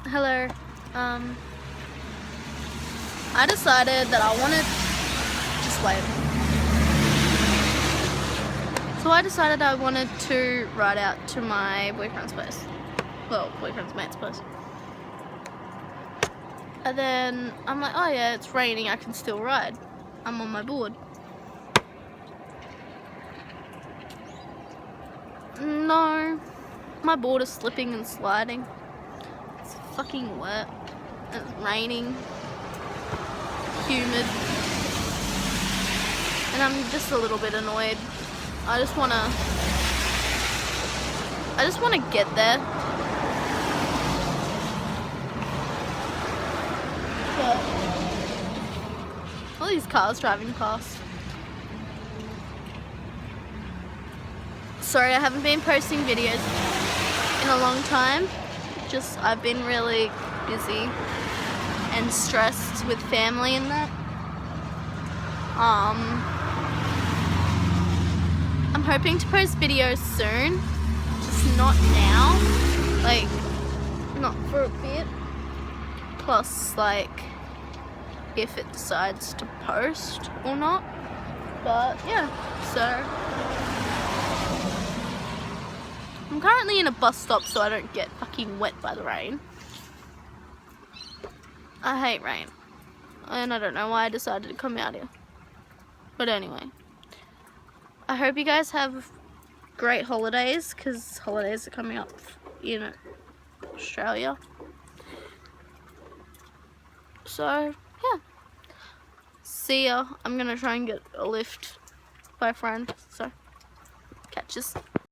Hello. I decided that I wanted. Just wait. So I decided I wanted to ride out to my boyfriend's place. Well, boyfriend's mate's place. And then I'm like, oh yeah, it's raining, I can still ride. I'm on my board. No, my board is slipping and sliding. It's fucking wet. It's raining. Humid. And I'm just a little bit annoyed. I just wanna get there. But all these cars driving past. Sorry, I haven't been posting videos in a long time. Just I've been really busy and stressed with family and that. I'm hoping to post videos soon, just not now, like not for a bit, plus like if it decides to post or not, but yeah, so I'm currently in a bus stop so I don't get fucking wet by the rain. I hate rain, and I don't know why I decided to come out here, but anyway. I hope you guys have great holidays, because holidays are coming up in Australia. So, yeah. See ya. I'm going to try and get a lift by a friend. So, catch us.